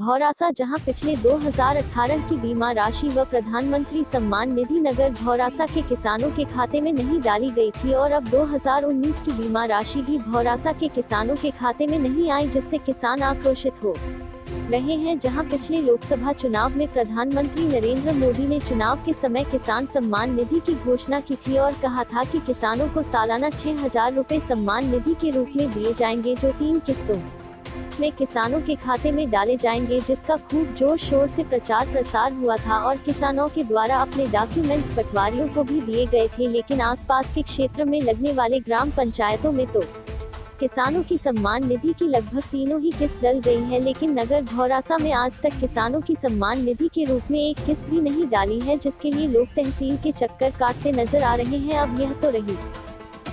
भौरासा, जहां पिछले 2018 की बीमा राशि व प्रधानमंत्री सम्मान निधि नगर भौरासा के किसानों के खाते में नहीं डाली गई थी और अब 2019 की बीमा राशि भी भौरासा के किसानों के खाते में नहीं आई, जिससे किसान आक्रोशित हो रहे हैं। जहां पिछले लोकसभा चुनाव में प्रधानमंत्री नरेंद्र मोदी ने चुनाव के समय किसान सम्मान निधि की घोषणा की थी और कहा था कि किसानों को सालाना 6,000 रुपए सम्मान निधि के रूप में दिए जाएंगे, जो 3 किस्तों में किसानों के खाते में डाले जाएंगे, जिसका खूब जोर शोर से प्रचार प्रसार हुआ था और किसानों के द्वारा अपने डॉक्यूमेंट्स पटवारियों को भी दिए गए थे। लेकिन आसपास के क्षेत्र में लगने वाले ग्राम पंचायतों में तो किसानों की सम्मान निधि की लगभग तीनों ही किस्त डल गई है, लेकिन नगर भौरासा में आज तक किसानों की सम्मान निधि के रूप में एक किस्त भी नहीं डाली है, जिसके लिए लोग तहसील के चक्कर काटते नजर आ रहे हैं। अब यह तो रही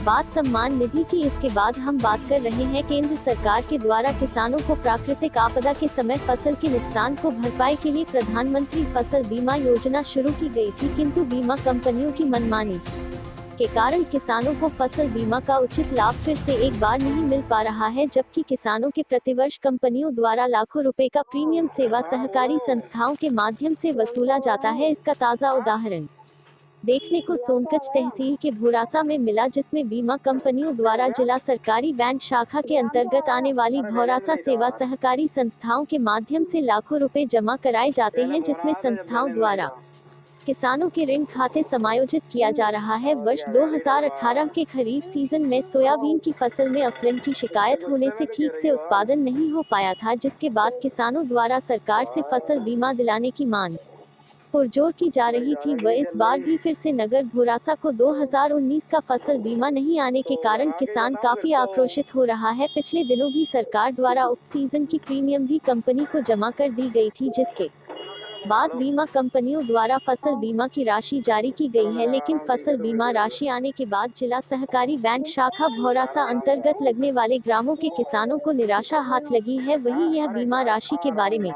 बात सम्मान निधि की, इसके बाद हम बात कर रहे हैं केंद्र सरकार के द्वारा किसानों को प्राकृतिक आपदा के समय फसल के नुकसान को भरपाई के लिए प्रधानमंत्री फसल बीमा योजना शुरू की गई थी, किंतु बीमा कंपनियों की मनमानी के कारण किसानों को फसल बीमा का उचित लाभ फिर से एक बार नहीं मिल पा रहा है, जबकि किसानों के प्रतिवर्ष कंपनियों द्वारा लाखों रुपए का प्रीमियम सेवा सहकारी संस्थाओं के माध्यम से वसूला जाता है। इसका ताज़ा उदाहरण देखने को सोनकच्छ तहसील के भौरासा में मिला, जिसमें बीमा कंपनियों द्वारा जिला सरकारी बैंक शाखा के अंतर्गत आने वाली भौरासा सेवा सहकारी संस्थाओं के माध्यम से लाखों रुपए जमा कराए जाते हैं, जिसमें संस्थाओं द्वारा किसानों के ऋण खाते समायोजित किया जा रहा है। वर्ष 2018 के खरीफ सीजन में सोयाबीन की फसल में अफलन की शिकायत होने से ठीक से उत्पादन नहीं हो पाया था, जिसके बाद किसानों द्वारा सरकार से फसल बीमा दिलाने की मांग पुरजोर की जा रही थी। वह इस बार भी फिर से नगर भौरासा को 2019 का फसल बीमा नहीं आने के कारण किसान काफी आक्रोशित हो रहा है। पिछले दिनों भी सरकार द्वारा उक्त सीजन की प्रीमियम भी कंपनी को जमा कर दी गई थी, जिसके बाद बीमा कंपनियों द्वारा फसल बीमा की राशि जारी की गई है, लेकिन फसल बीमा राशि आने के बाद जिला सहकारी बैंक शाखा भौरासा अंतर्गत लगने वाले ग्रामों के किसानों को निराशा हाथ लगी है। वहीं यह बीमा राशि के बारे में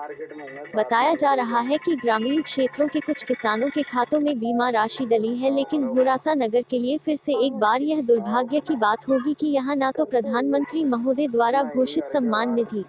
बताया जा रहा है कि ग्रामीण क्षेत्रों के कुछ किसानों के खातों में बीमा राशि डली है, लेकिन भौरासा नगर के लिए फिर से एक बार यह दुर्भाग्य की बात होगी कि यहाँ न तो प्रधानमंत्री महोदय द्वारा घोषित सम्मान निधि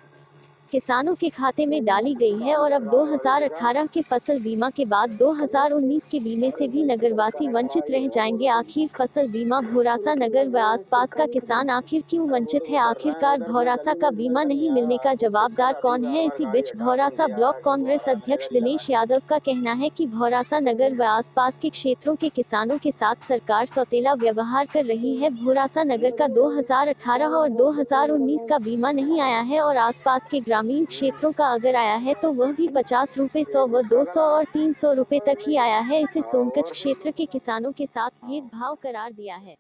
किसानों के खाते में डाली गई है और अब 2018 के फसल बीमा के बाद 2019 के बीमे से भी नगरवासी वंचित रह जाएंगे। आखिर फसल बीमा भौरासा नगर व आसपास का किसान आखिर क्यों वंचित है? आखिरकार भौरासा का बीमा नहीं मिलने का जवाबदार कौन है? इसी बीच भौरासा ब्लॉक कांग्रेस अध्यक्ष दिनेश यादव का कहना है कि भौरासा नगर व आसपास के क्षेत्रों के किसानों के साथ सरकार सौतेला व्यवहार कर रही है। भौरासा नगर का 2018 और 2019 का बीमा नहीं आया है और आसपास के ग्रामीण क्षेत्रों का अगर आया है तो वह भी 50 रुपए, 100 व 200 और 300 रुपए तक ही आया है। इसे सोनकच्छ क्षेत्र के किसानों के साथ भेदभाव करार दिया है।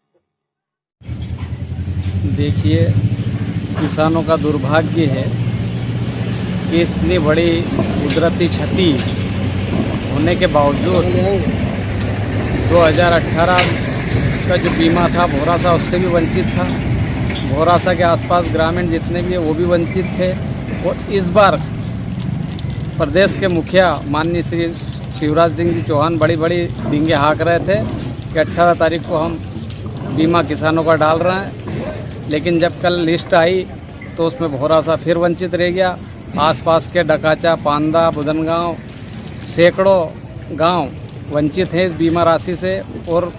देखिए, किसानों का दुर्भाग्य है कि इतनी बड़ी कुदरती क्षति होने के बावजूद 2018 का जो बीमा था भौरासा उससे भी वंचित था। भौरासा के आसपास ग्रामीण जितने भी हैं वो भी वंचित थे। और इस बार प्रदेश के मुखिया माननीय श्री शिवराज सिंह जी चौहान बड़ी बड़ी डींगे हाँक रहे थे कि 18 तारीख को हम बीमा किसानों का डाल रहे हैं, लेकिन जब कल लिस्ट आई तो उसमें भौरासा फिर वंचित रह गया। आसपास के डकाचा, पांदा, बुदनगांव सैकड़ों गांव वंचित हैं इस बीमा राशि से। और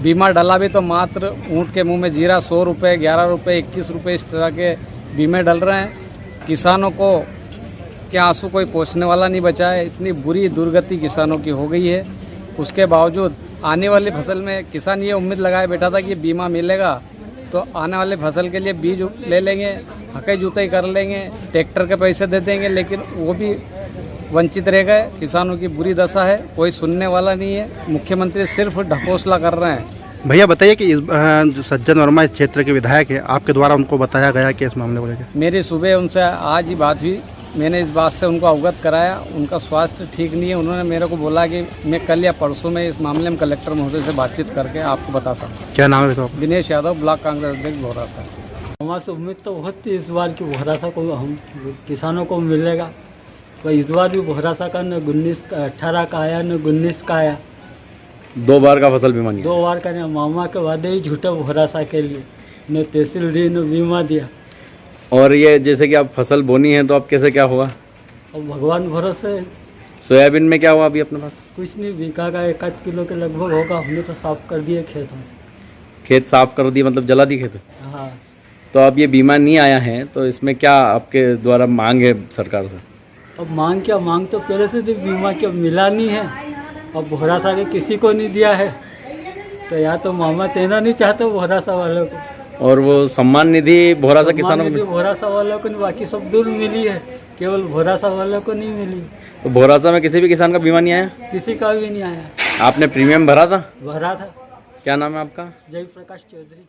बीमा डला भी तो मात्र ऊँट के मुंह में जीरा, 100 रुपये, 11 रुपये, 21 रुपये इस तरह के बीमे डल रहे हैं। किसानों को के आंसू कोई पोंछने वाला नहीं बचा है। इतनी बुरी दुर्गति किसानों की हो गई है। उसके बावजूद आने वाली फसल में किसान ये उम्मीद लगाए बैठा था कि बीमा मिलेगा तो आने वाले फसल के लिए बीज ले लेंगे, हकई जुताई कर लेंगे, ट्रैक्टर के पैसे दे देंगे, लेकिन वो भी वंचित रह गए। किसानों की बुरी दशा है, कोई सुनने वाला नहीं है। मुख्यमंत्री सिर्फ ढकोसला कर रहे हैं। भैया बताइए कि जो सज्जन वर्मा इस क्षेत्र के विधायक है, आपके द्वारा उनको बताया गया कि इस मामले को लेकर? मेरी सुबह उनसे आज ही बात हुई। मैंने इस बात से उनको अवगत कराया। उनका स्वास्थ्य ठीक नहीं है। उन्होंने मेरे को बोला कि मैं कल या परसों में इस मामले में कलेक्टर महोदय से बातचीत करके आपको बताता हूँ। क्या नाम है तो? दिनेश यादव, ब्लॉक कांग्रेस अध्यक्ष भौरासा। हमारे उम्मीद तो बहुत थी इस बार की भौरासा को हम किसानों को मिलेगा, तो इस बार भी भौरासा का न 18 का आया न 19 का आया। 2 बार का फसल बीमा नहीं? 2 बार का नहीं। मामा के वादे ही झूठे भौरासा के लिए, न तहसील दी न बीमा दिया। और ये जैसे कि आप फसल बोनी है तो अब कैसे क्या हुआ? और भगवान भरोसे सोयाबीन में क्या हुआ अभी अपने पास? कुछ नहीं, बीघा का 1 किलो के लगभग होगा। हमने तो साफ कर दिए खेत हम। खेत साफ कर दिए मतलब जला दी खेत? हाँ। तो अब ये बीमा नहीं आया है तो इसमें क्या आपके द्वारा मांग है सरकार से? अब मांग क्या, मांग तो पहले से थी, बीमा क्या मिला नहीं है। अब भरोसा के किसी को नहीं दिया है, तो या तो मामा देना नहीं चाहते भरोसा वालों को। और वो सम्मान निधि भोरासा किसानों को? भरोसा वालों को नहीं, बाकी सब दूर मिली है, केवल भरोसा वालों को नहीं मिली। तो भोरासा में किसी भी किसान का बीमा नहीं आया? किसी का भी नहीं आया। आपने प्रीमियम भरा था? भरा था। क्या नाम है आपका? जय प्रकाश चौधरी।